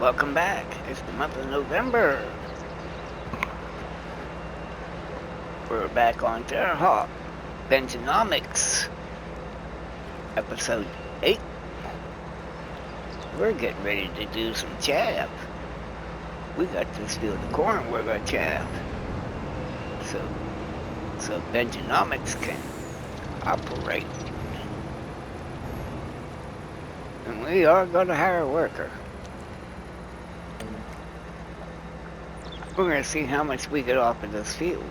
Welcome back. It's the month of November. We're back on Terre Haute. Benjinomics. Episode 8. We're getting ready to do some chaff. We got this field of corn we're going to chaff. So Benjinomics can operate. And we are going to hire a worker. We're going to see how much we get off of this field.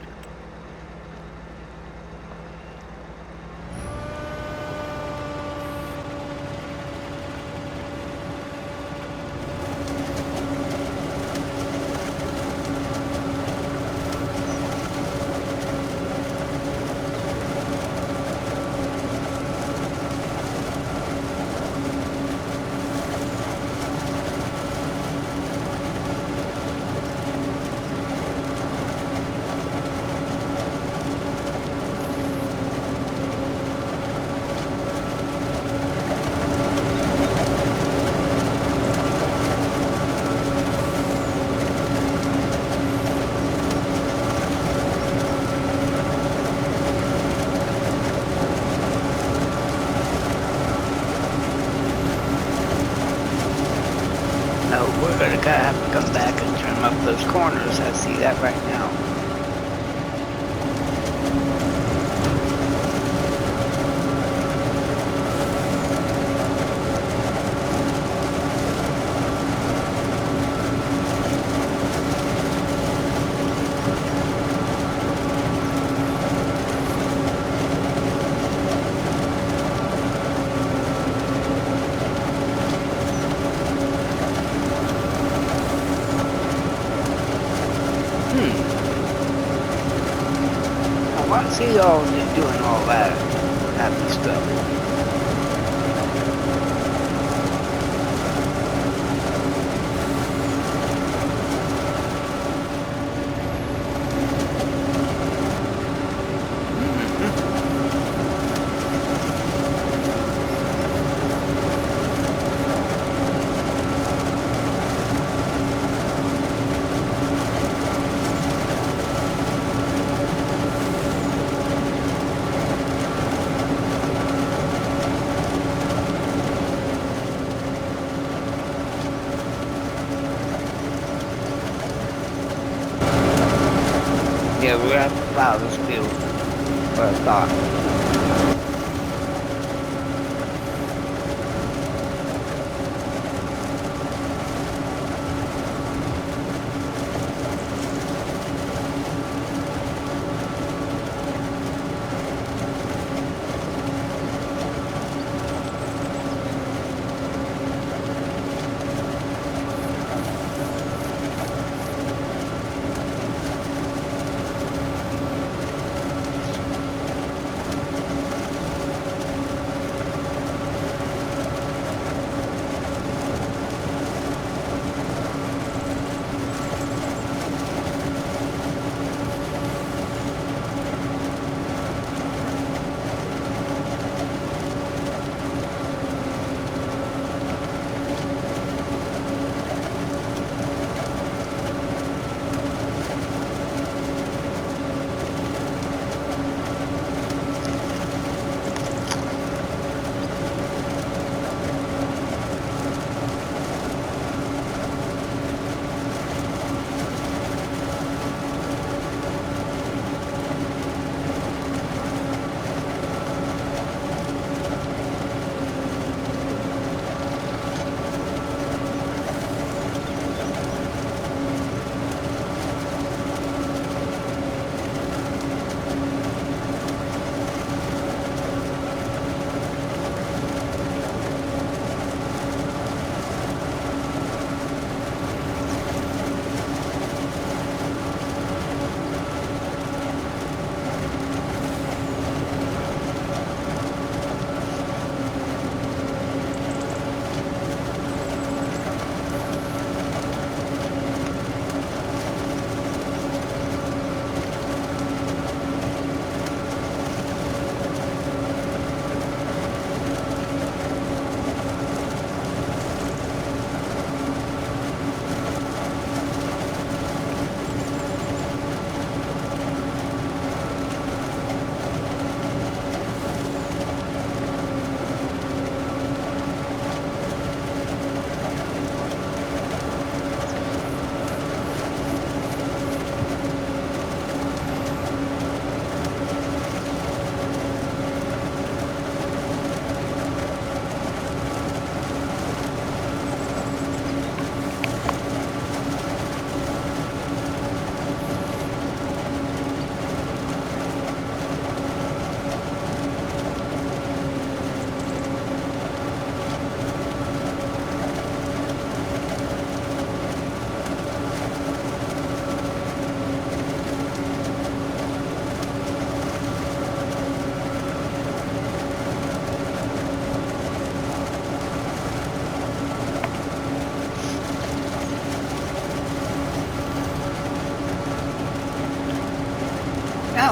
We're going to have to come back and trim up those corners. I see that right now. I see y'all doing all that happy stuff. Yeah, we're gonna have to plow this field for a thought.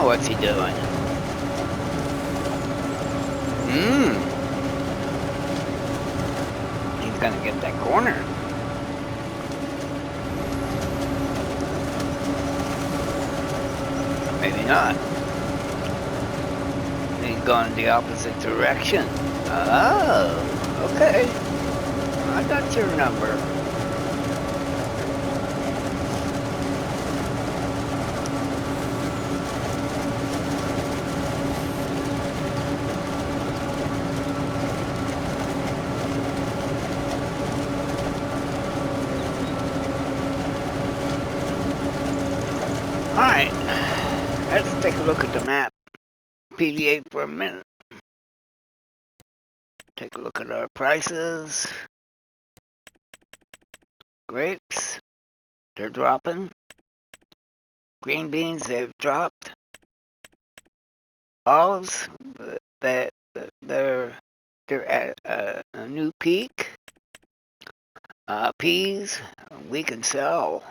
Now what's he doing? He's gonna get that corner. Maybe not. He's going the opposite direction. Oh, okay. I got your number. Alright, let's take a look at the map. PDA for a minute. Take a look at our prices. Grapes, they're dropping. Green beans, they've dropped. Olives, they're at a new peak. Peas, we can sell.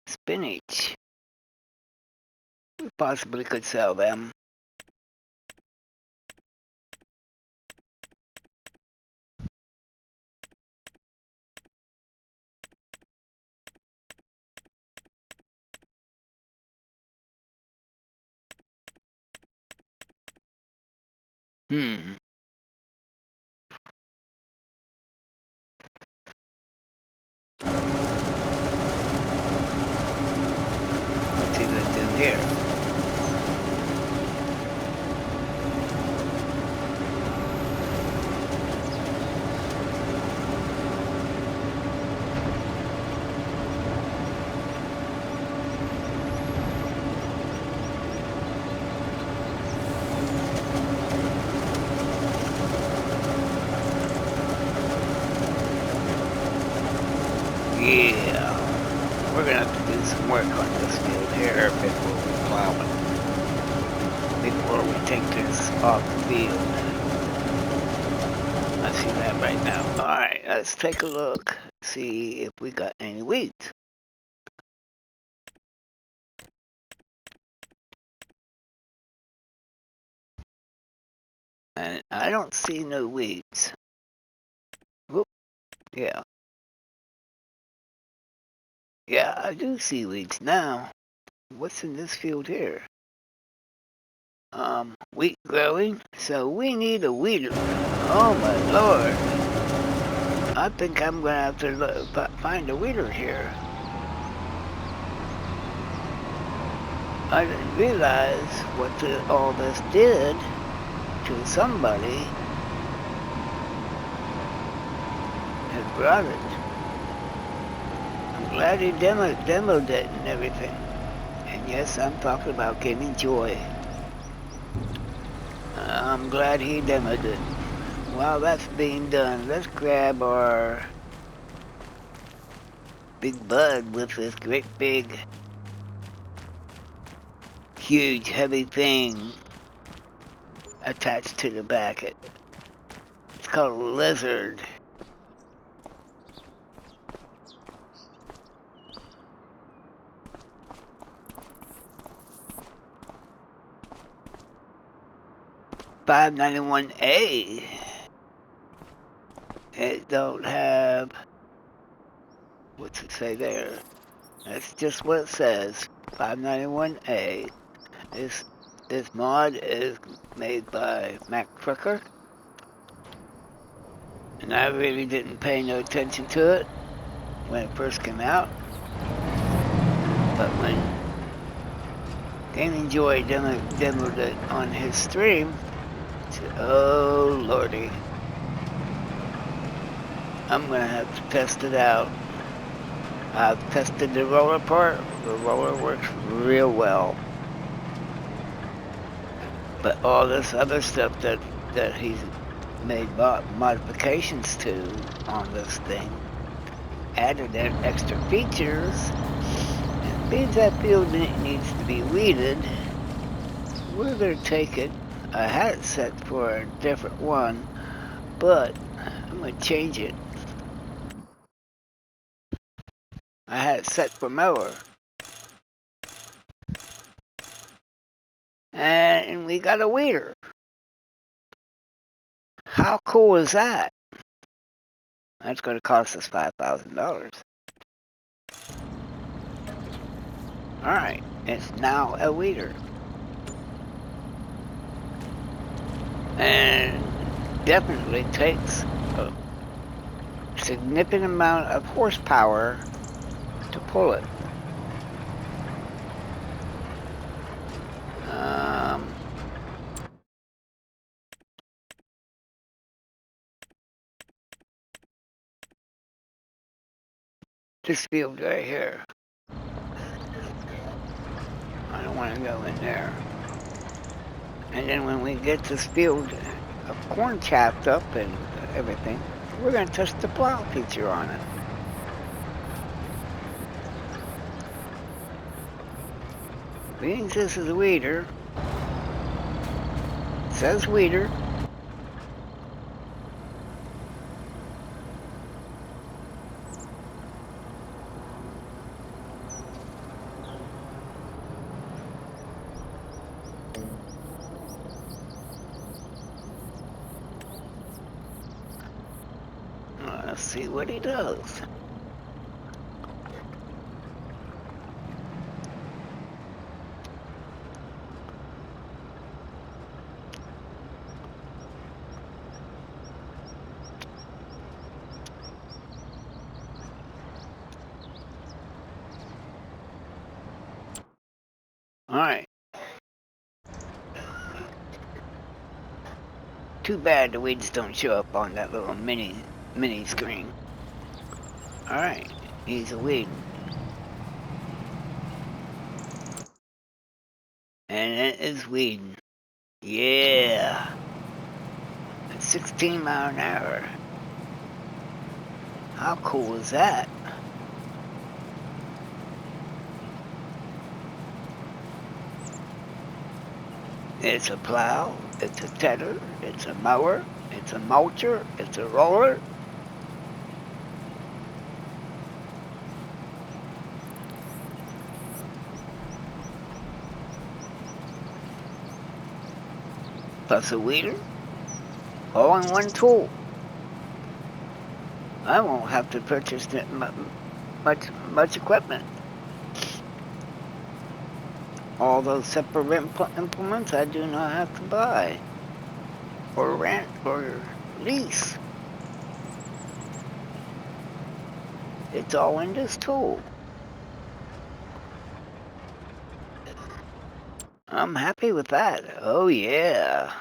Spinach, we possibly could sell them. What's he gonna do here? Yeah, we're gonna have to do some work on this field here before we plow it. Before we take this off the field. I see that right now. Alright, let's take a look. See if we got any weeds. And I don't see no weeds. Whoop, yeah. Yeah, I do see weeds now. What's in this field here? Wheat growing, so we need a weeder. Oh my lord. I think I'm gonna have to find a weeder here. I didn't realize what all this did to somebody had brought it. I'm glad he demoed it and everything. And yes, I'm talking about Gaming Joy. I'm glad he demoed it. While that's being done, let's grab our big bud with this great big, huge, heavy thing attached to the back. It's called a lizard. $591A. It don't have, what's it say there? That's just what it says. 591A. This mod is made by Mac Trucker. And I really didn't pay no attention to it when it first came out. But when Gaming Joy demoed it on his stream, I said, oh lordy. I'm gonna have to test it out. I've tested the roller part. The roller works real well. But all this other stuff that he's made modifications to on this thing, added extra features, and means that field needs to be weeded. We're gonna take it. I had it set for a different one, but I'm gonna change it. I had it set for mower. and we got a weeder. How cool is that? That's going to cost us $5,000. Alright, it's now a weeder. And definitely takes a significant amount of horsepower to pull it. This field right here. I don't want to go in there. And then when we get this field of corn chopped up and everything, we're going to touch the plow feature on it. Being this is a weeder, it says weeder. Let's see what he does. Alright. Too bad the weeds don't show up on that little mini screen. Alright, he's a weed. And it is weeding. Yeah. At 16 miles an hour. How cool is that? It's a plow, it's a tedder, it's a mower, it's a mulcher, it's a roller. Plus a weeder, all in one tool. I won't have to purchase much equipment. All those separate implements I do not have to buy, or rent, or lease. It's all in this tool. I'm happy with that. Oh yeah.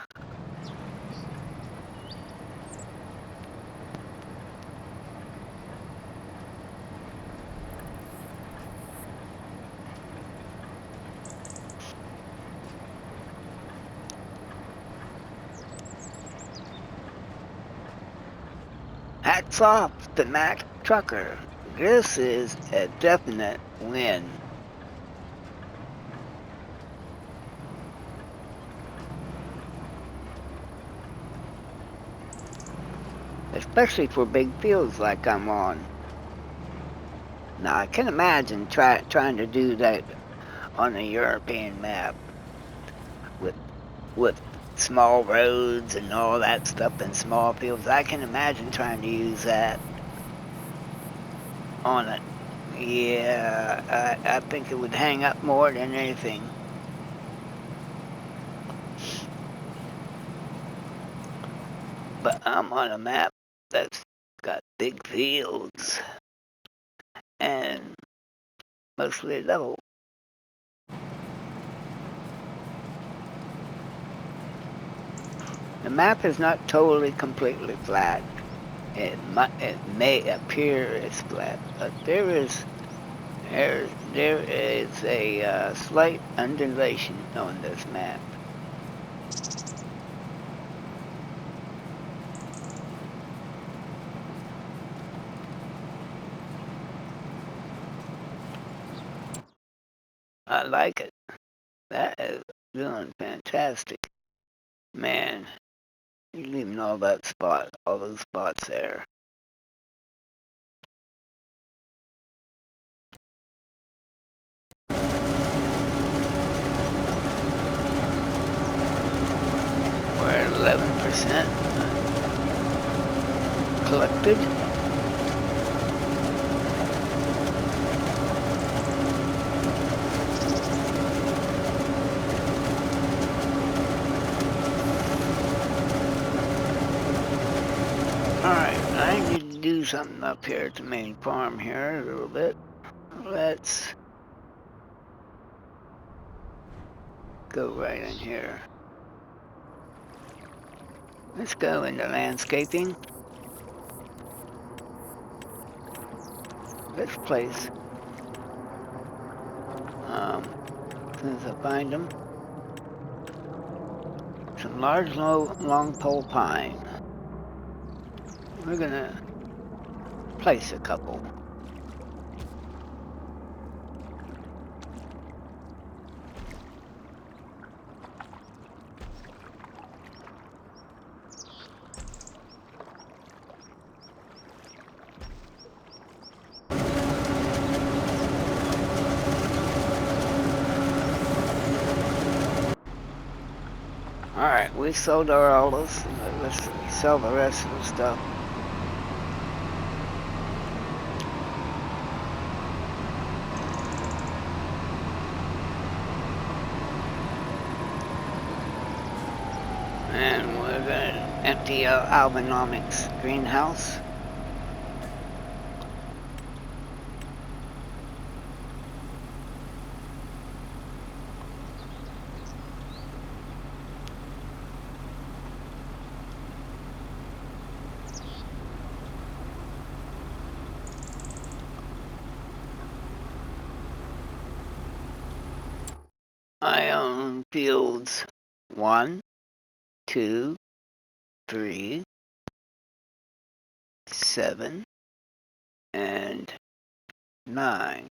Hats off to Mac Trucker. This is a definite win. Especially for big fields like I'm on. Now I can imagine trying to do that on a European map with small roads and all that stuff and small fields. I can imagine trying to use that on it. Yeah, I think it would hang up more than anything. But I'm on a map that's got big fields and mostly level. The map is not totally completely flat. It may appear as flat, but there is a slight undulation on this map. I like it. That is doing fantastic. Man, you're leaving all those spots there. collected. Alright, I need to do something up here at the main farm here a little bit. Let's go right in here. Let's go into landscaping. Let's place, as soon as I find them, some large long pole pine. We're gonna place a couple. Alright, we sold our olives. Let's sell the rest of the stuff. And we're gonna empty our Benjinomics greenhouse. I own fields 1, 2, 3, 7, and 9.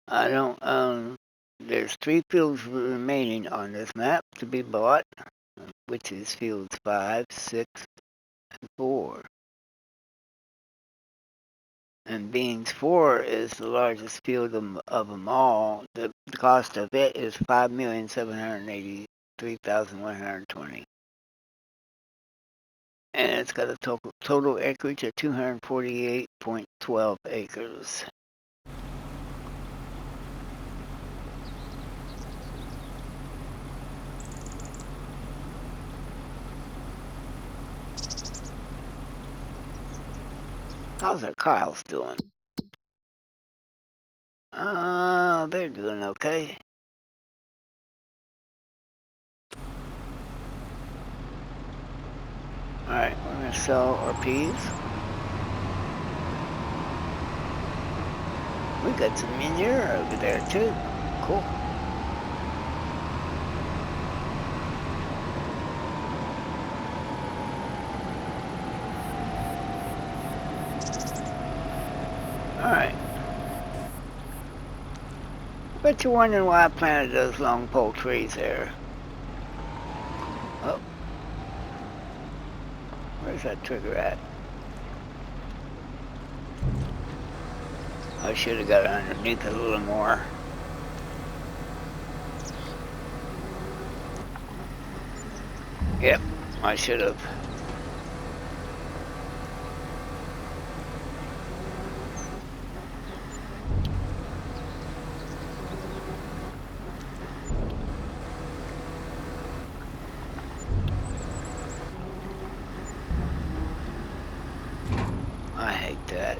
I don't own, there's 3 fields remaining on this map to be bought, which is fields 5, 6, and 4. And Beans 4 is the largest field of them all. The cost of it is $5,783,120. And it's got a total acreage of 248.12 acres. How's our Kyle's doing? They're doing okay. Alright, we're gonna sell our peas. We got some manure over there too. Cool. Alright. Bet you're wondering why I planted those long pole trees there. Oh. Where's that trigger at? I should have got underneath it a little more. Yep, I should have. I hate that.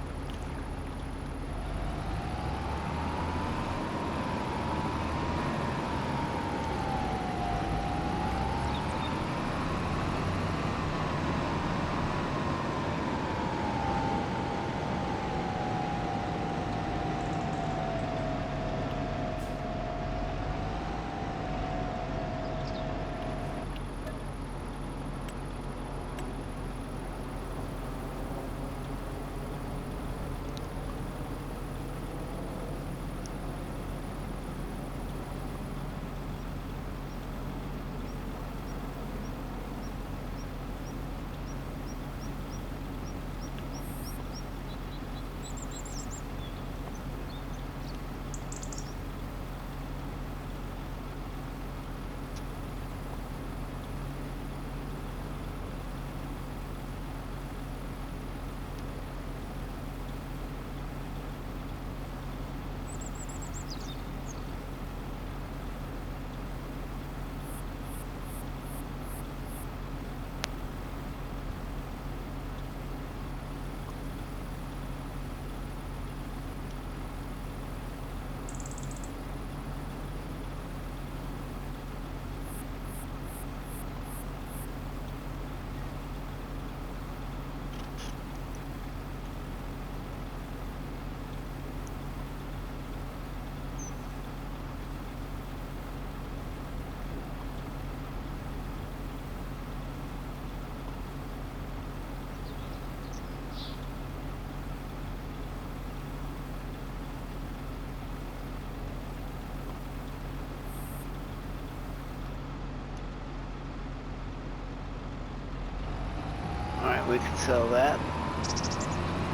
We can sell that.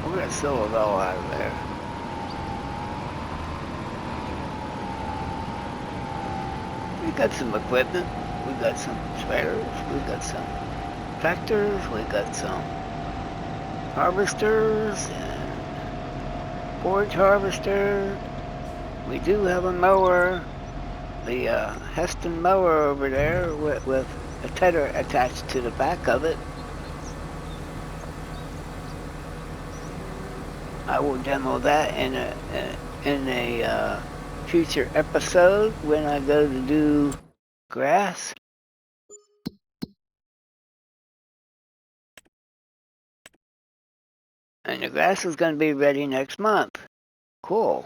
We're gonna sell it all out of there. We got some equipment. We got some spreaders. We got some tractors. We got some harvesters and forage harvester. We do have a mower, the Heston mower over there with a tether attached to the back of it. I will demo that in a future episode when I go to do grass. And the grass is going to be ready next month. Cool.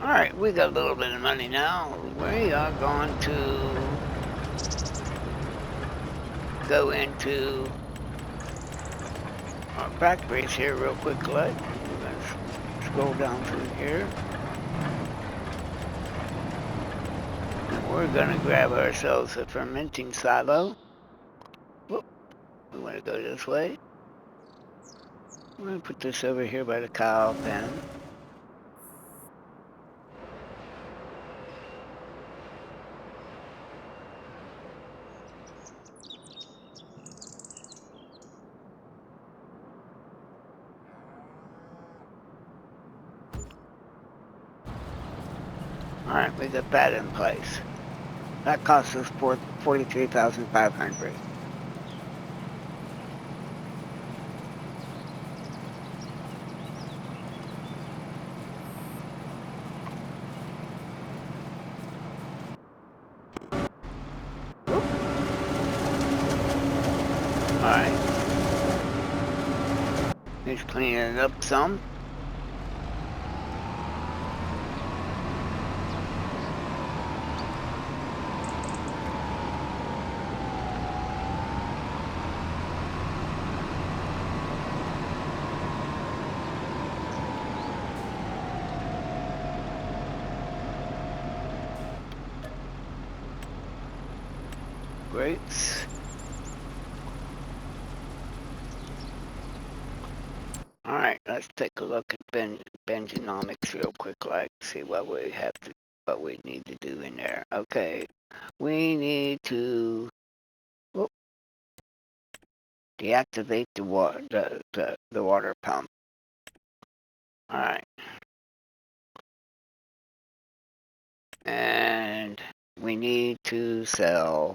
Alright, we got a little bit of money now. We are going to go into our factories here real quick. We're going to scroll down through here. And we're going to grab ourselves a fermenting silo. Whoop. We want to go this way. We're going to put this over here by the cow pen. Alright, we got that in place. That cost us $43,500. Alright. Just cleaning it up some. Grapes. Alright, let's take a look at Benjinomics real quick, like see what we need to do in there. Okay. We need to deactivate the water pump. Alright. And we need to sell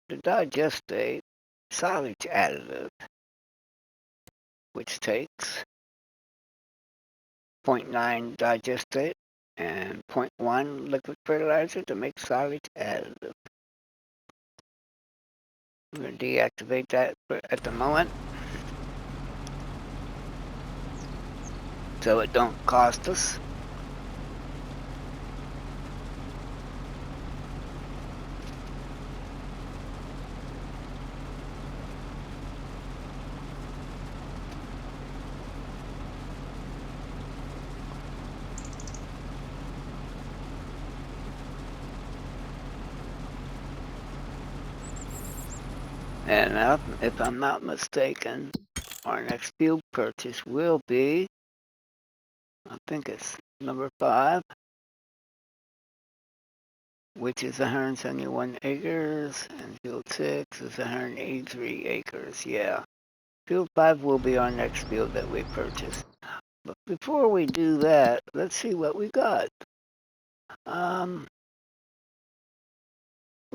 the digestate silage additive, which takes 0.9 digestate and 0.1 liquid fertilizer to make silage additive. I'm going to deactivate that at the moment so it don't cost us. And if I'm not mistaken, our next field purchase will be, I think it's number 5, which is 171 acres, and field 6 is 183 acres. Yeah, field 5 will be our next field that we purchase. But before we do that, let's see what we got.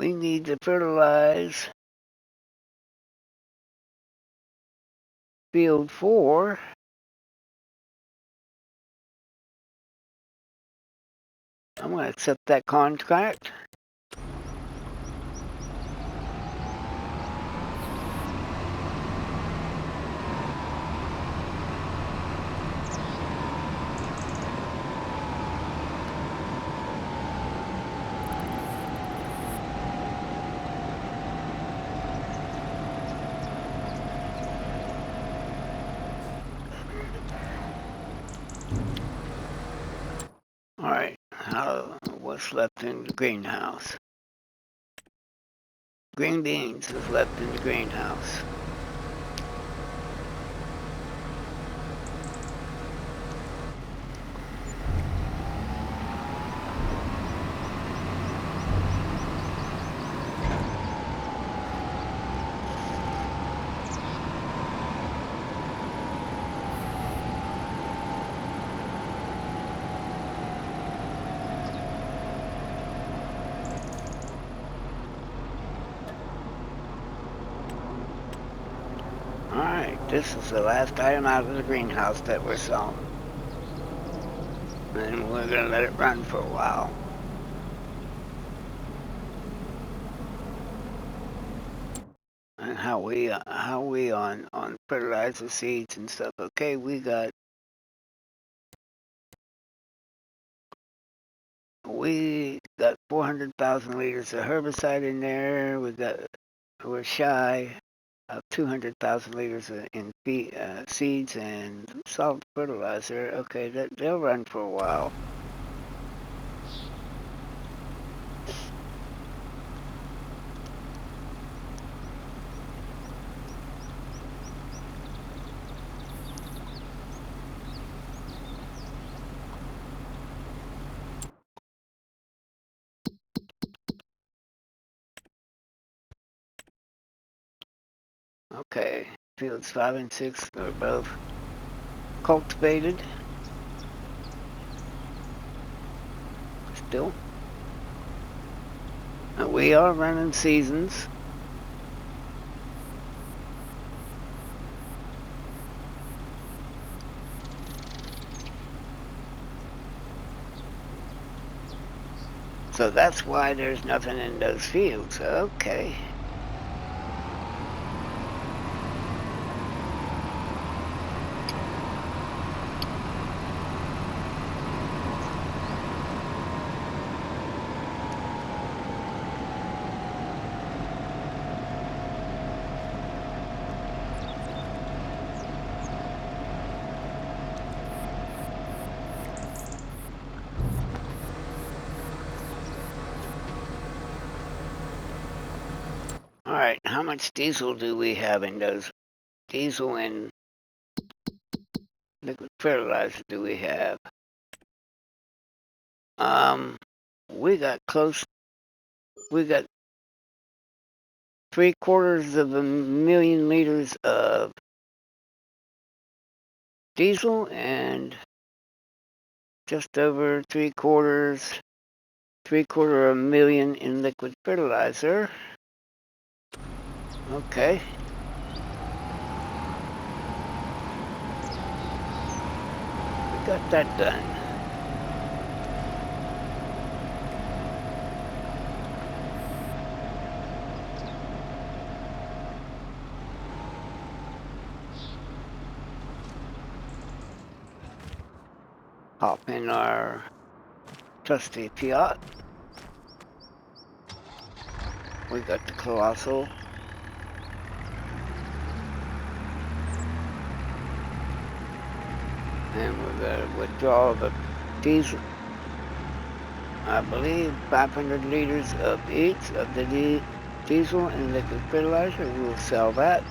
We need to fertilize field 4. I'm going to accept that contract. Alright, what's left in the greenhouse? Green beans is left in the greenhouse. Alright, this is the last item out of the greenhouse that we're selling. And we're going to let it run for a while. And how we on fertilizer seeds and stuff. Okay, we got 400,000 liters of herbicide in there. We're shy of 200,000 liters in seeds and solid fertilizer. Okay, they'll run for a while. Okay, fields 5 and 6 are both cultivated. Still. We are running seasons. So that's why there's nothing in those fields. Okay. Alright, how much diesel do we have in those? Diesel and liquid fertilizer do we have? We got 750,000 liters of diesel and just over 750,000 in liquid fertilizer. Okay. We got that done. Hop in our trusty Fiat. We got the Colossal. And we're going to withdraw the diesel. I believe 500 liters of each of the diesel and liquid fertilizer. We'll sell that.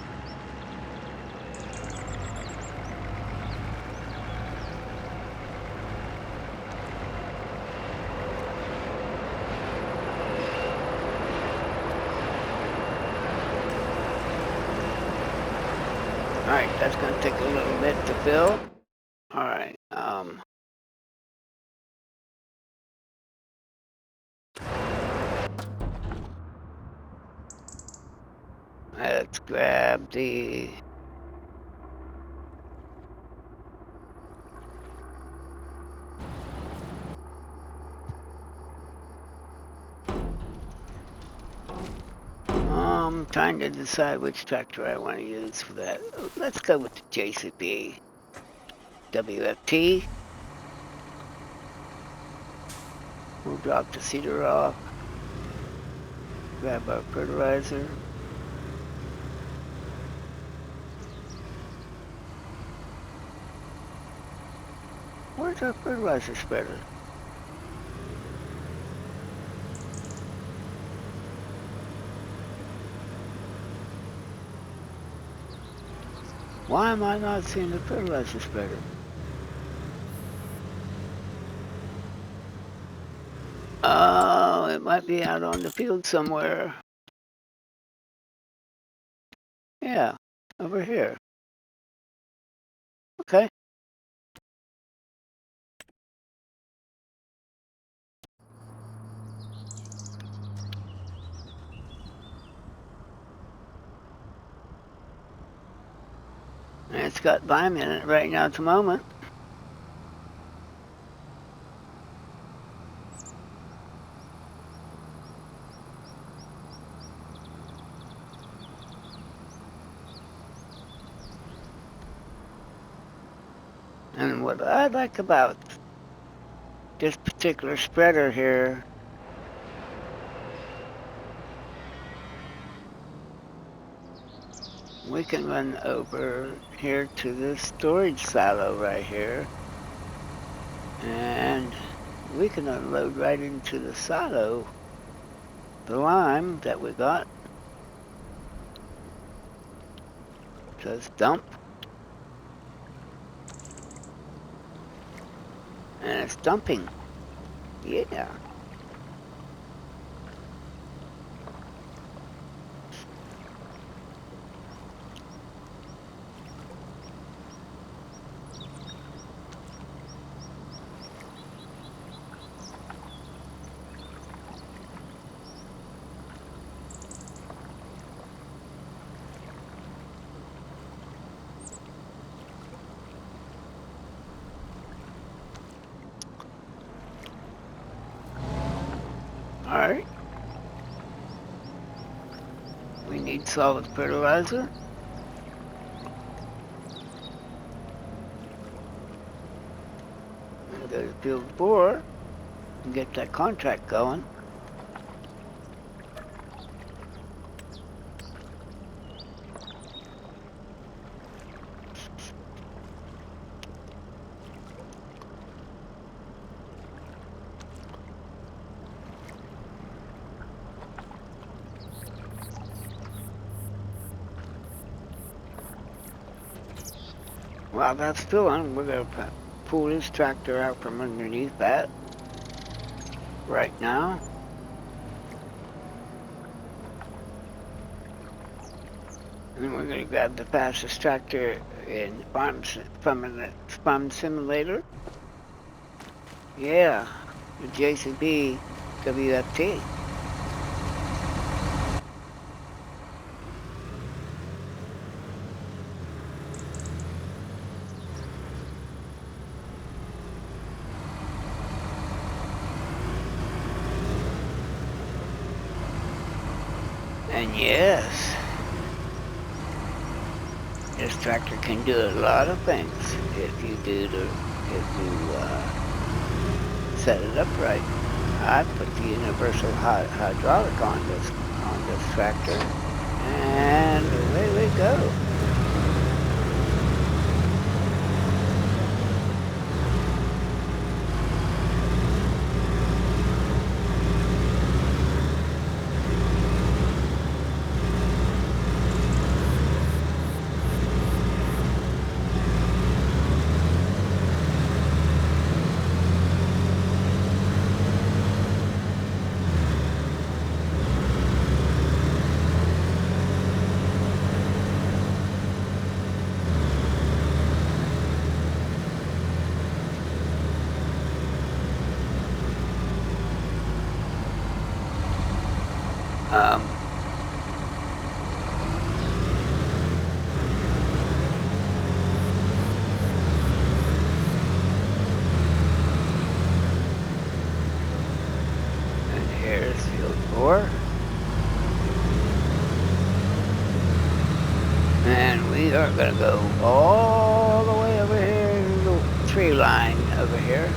Alright, that's going to take a little bit to fill. Alright, let's grab the... I'm trying to decide which tractor I want to use for that. Let's go with the JCB. WFT. We'll drop the seeder off. Grab our fertilizer. Where's our fertilizer spreader? Why am I not seeing the fertilizer spreader? Oh, it might be out on the field somewhere. Yeah, over here. Okay. And it's got lime in it right now at the moment. And what I like about this particular spreader here, we can run over here to this storage silo right here, and we can unload right into the silo the lime that we got. It says dump, and it's dumping. Yeah. Alright. We need solid fertilizer. And go to field 4 and get that contract going. While that's filling, we're going to pull this tractor out from underneath that right now. And then we're going to grab the fastest tractor in Farm Simulator. Yeah, the JCB WFT. And yes, this tractor can do a lot of things if you set it up right. I put the universal hydraulic on this tractor, and away we go. And we are going to go all the way over here to the tree line over here.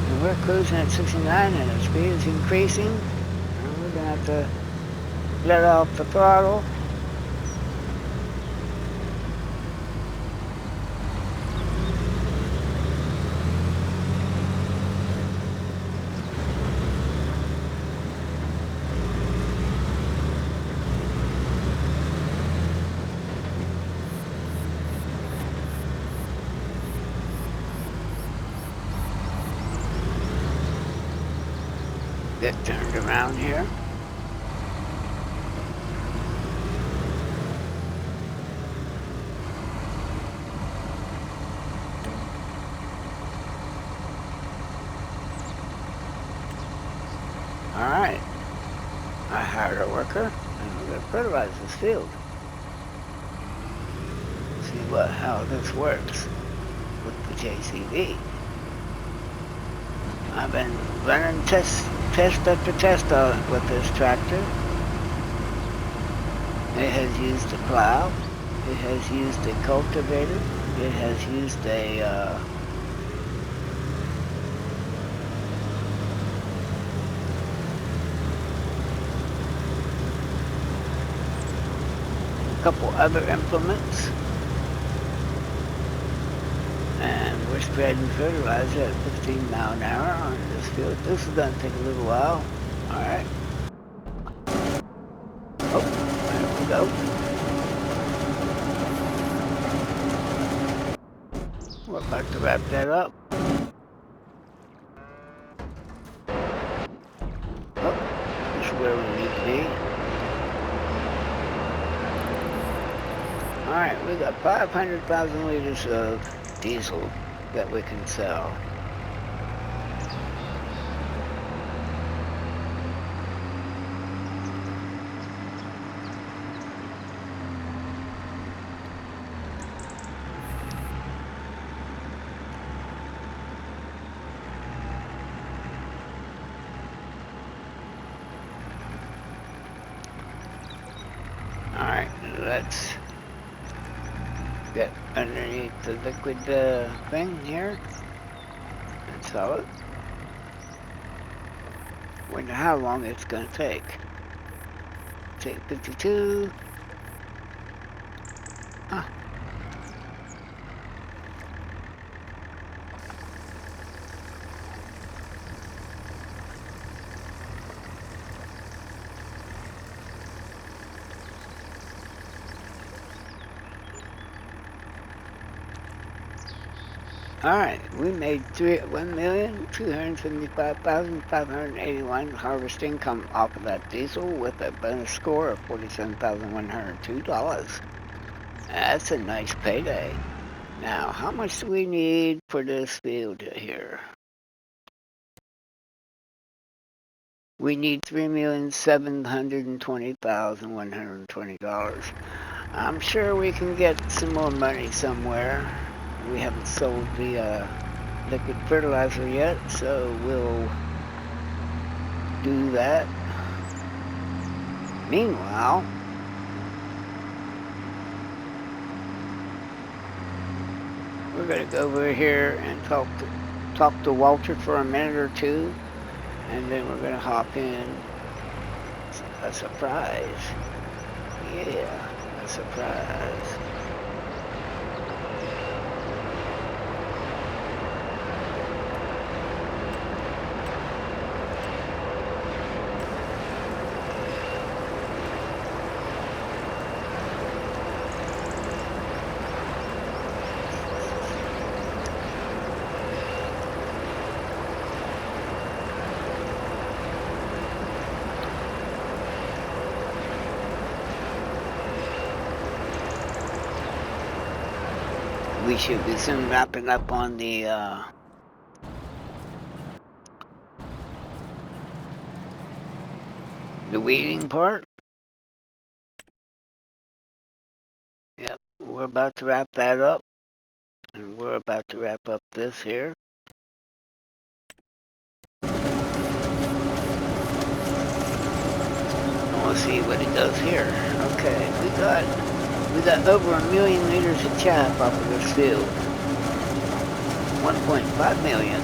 And we're cruising at 69 and the speed is increasing. And we're going to have to let off the throttle. Get turned around here. Alright. I hired a worker and we're going to fertilize this field. See how this works with the JCB. I've been running test after test with this tractor. It has used a plow. It has used a cultivator. It has used a couple other implements. And we're spreading fertilizer at 15 miles an hour on this field. This is going to take a little while. Alright. Oh, there we go. We're about to wrap that up. Oh, this is where we need to be. Alright, we got 500,000 liters of diesel that we can sell. Alright, let's get underneath the liquid thing here and sell it. Wonder how long it's going to take. Take 52. Huh. Alright, we made 1,275,581 harvest income off of that diesel with a bonus score of $47,102. That's a nice payday. Now, how much do we need for this field here? We need $3,720,120. I'm sure we can get some more money somewhere. We haven't sold the liquid fertilizer yet, so we'll do that. Meanwhile, we're going to go over here and talk to Walter for a minute or two, and then we're going to hop in. A surprise. Yeah, a surprise. We should be soon wrapping up on the weeding part. Yep, we're about to wrap that up, and we're about to wrap up this here. We'll see what it does here. Okay, we got We got over 1 million liters of chaff off of this field. 1.5 million.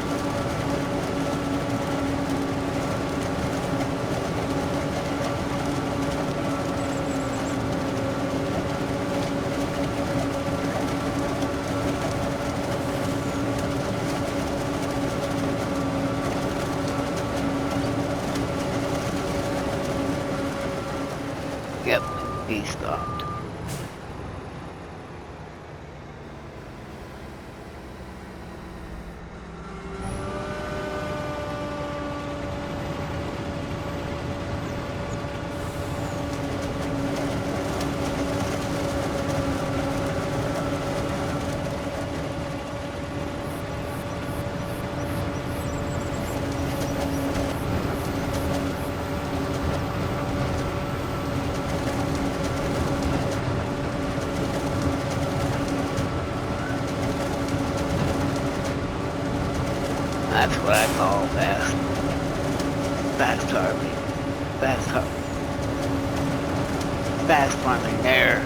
Yep, he stopped. That's what I call fast harvesting, fast farming there.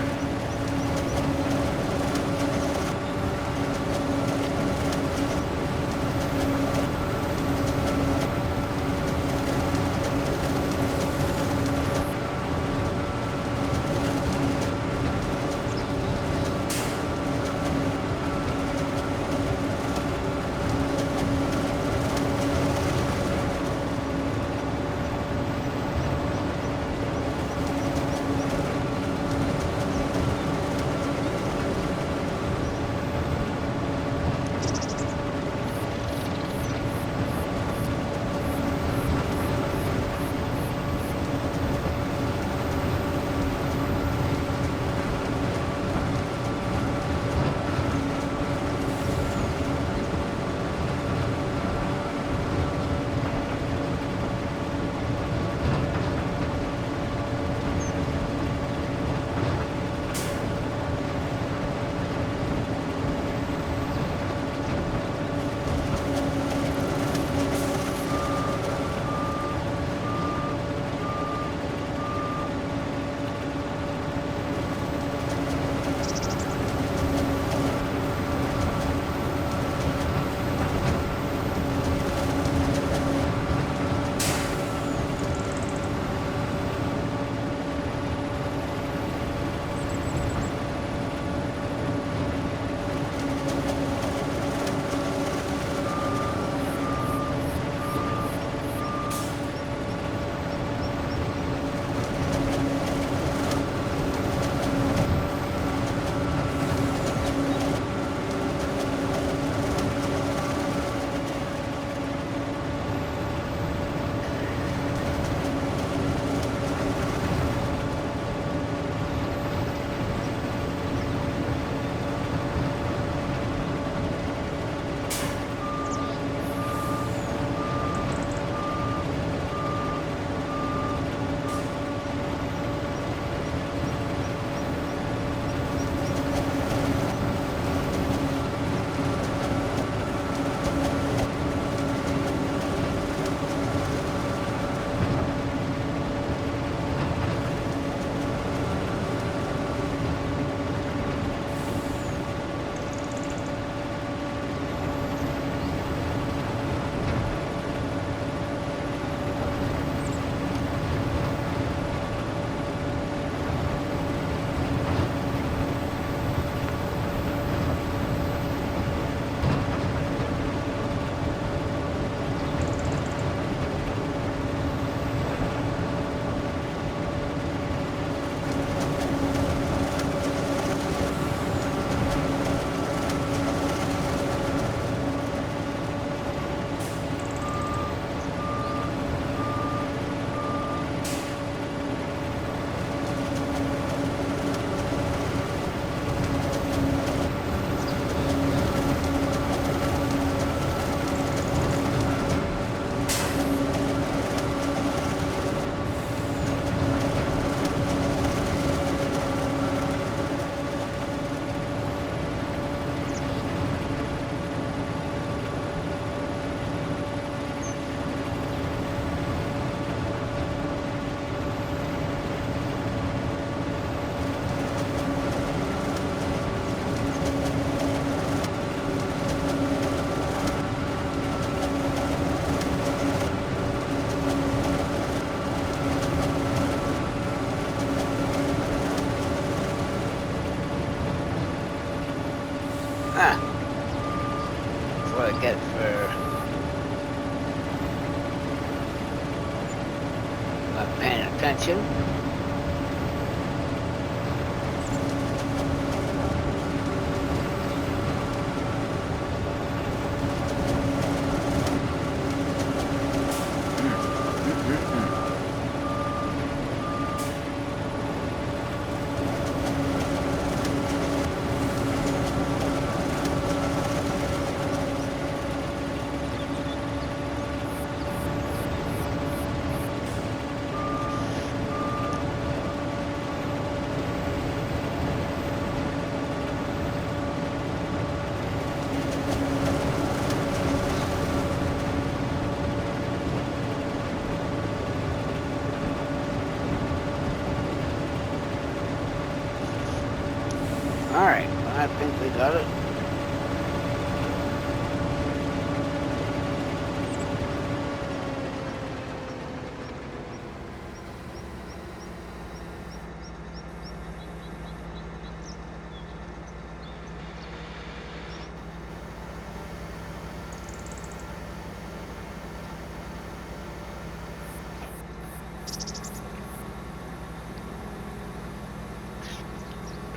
Alright, well, I think we got it.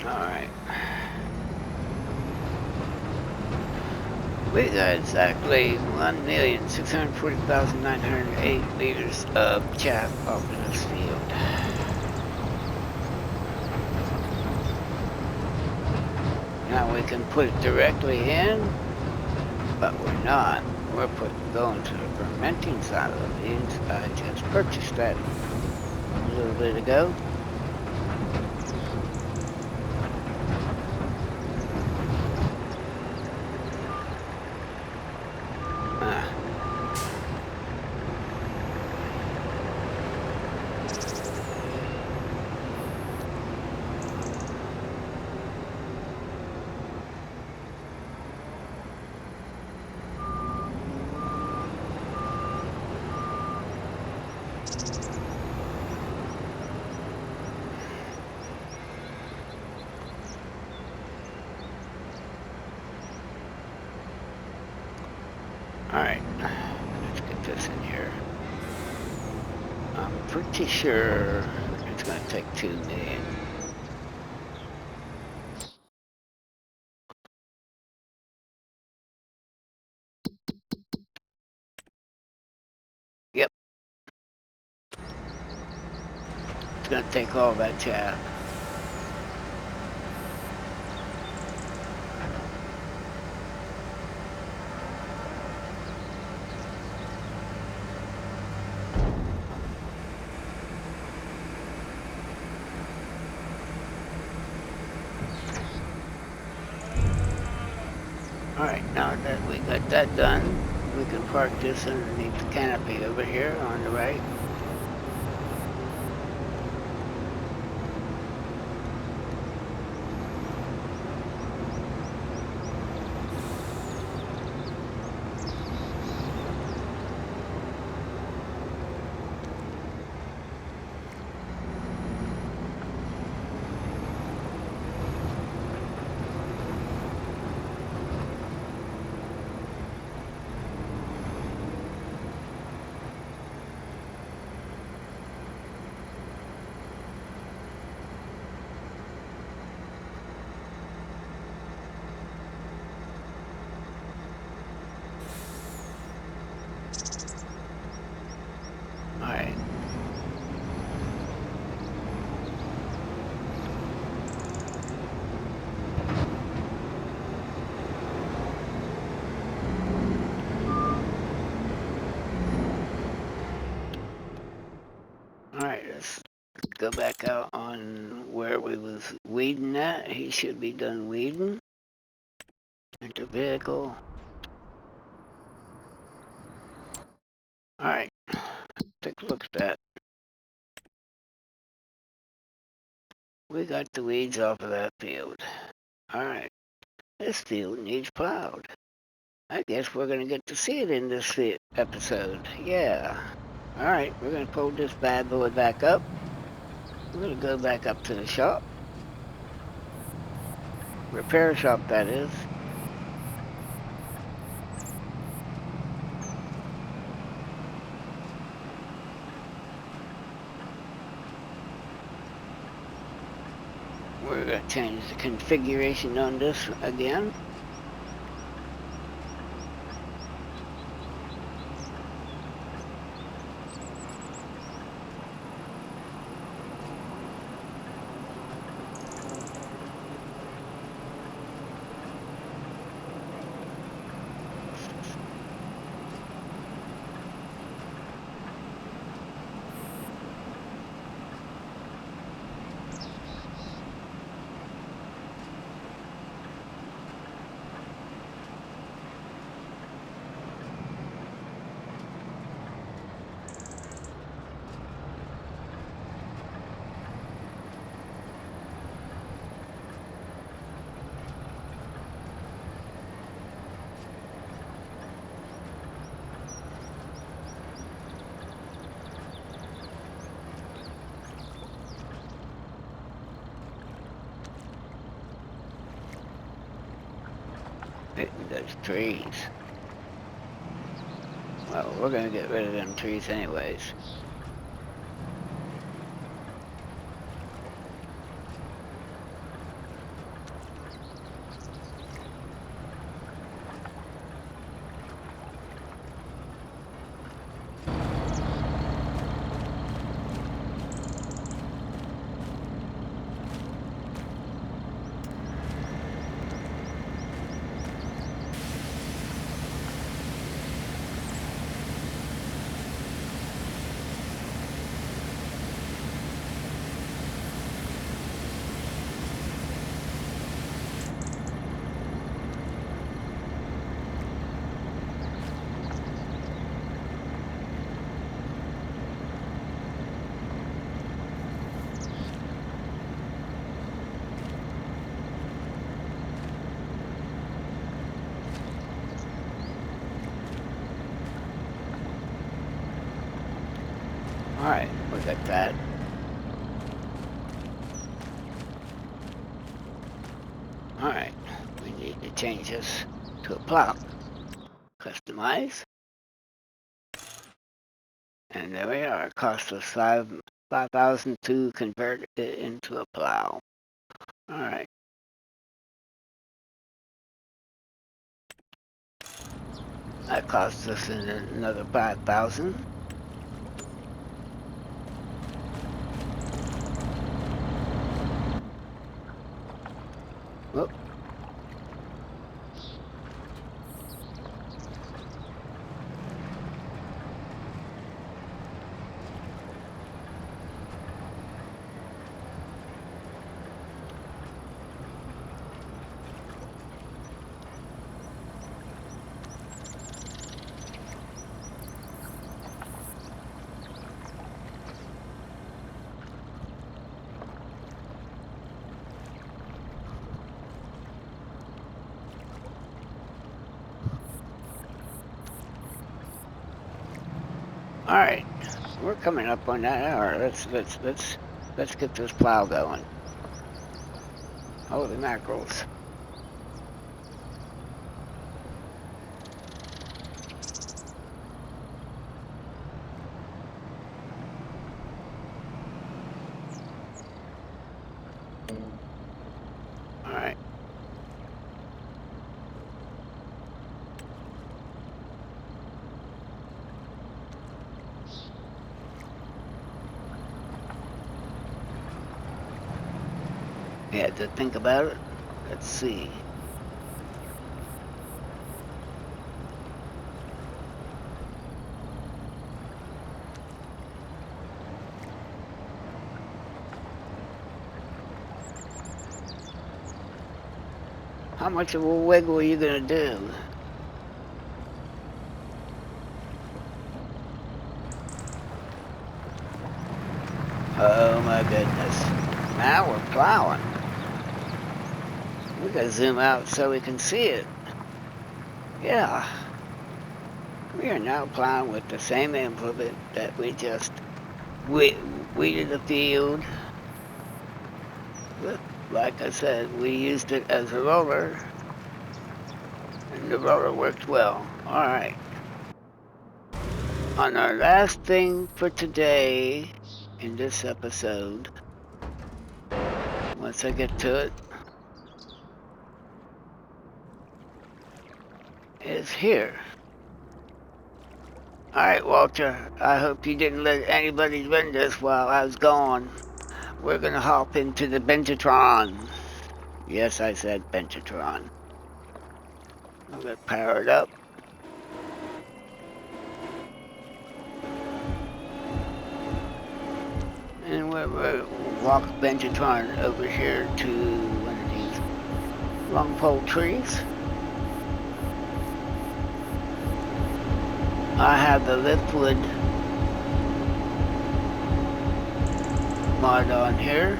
Alright. We got exactly 1,640,908 liters of chaff off of this field. Now we can put it directly in, but we're not. We're going to the fermenting side of the beans. I just purchased that a little bit ago. Alright, let's get this in here. I'm pretty sure it's going to take 2 million. Yep. It's going to take all that chaff. Alright, now that we got that done, we can park this underneath the canopy over here on the right. Alright. Alright, let's go back out on where we was weeding at. He should be done weeding. Enter vehicle. Alright, take a look at that. We got the weeds off of that field. Alright, this field needs plowed. I guess we're gonna get to see it in this episode. Yeah. Alright, we're gonna pull this bad boy back up. We're gonna go back up to the shop. Repair shop, that is. We're gonna change the configuration on this again. hitting those trees. Well, we're gonna get rid of them trees anyways. Alright, we got that. Alright, we need to change this to a plow. Customize. And there we are. It cost us $5,000 to convert it into a plow. Alright. That cost us another $5,000. Whoop. Alright, we're coming up on that hour. Let's get this plow going. Holy mackerels. Alright. You had to think about it. Let's see. How much of a wiggle are you gonna do? Oh my goodness. Now we're plowing. We gotta zoom out so we can see it. Yeah. We are now plowing with the same implement that we just weeded the field. But like I said, we used it as a roller, and the roller worked well. Alright. On our last thing for today, in this episode, once I get to it, is here. Alright, Walter, I hope you didn't let anybody run this while I was gone. We're gonna hop into the Benjitron. Yes, I said Benjitron. I'm gonna power it up. And we'll walk Benjitron over here to one of these long pole trees. I have the liftwood mod on here.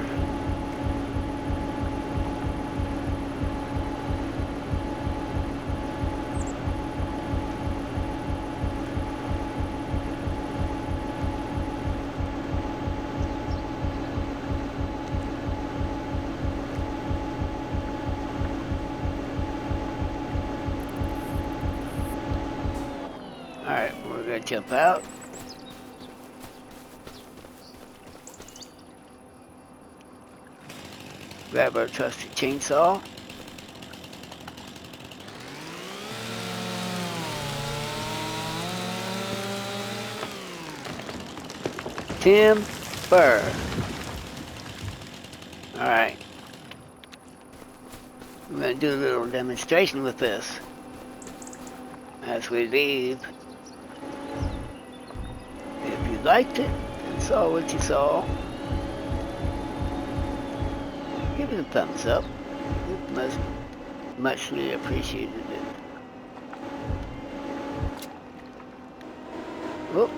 might jump out. Grab our trusty chainsaw. Timber. Alright. We're going to do a little demonstration with this as we leave. If you liked it and saw what you saw, give it a thumbs up. It muchly appreciated it. Whoop.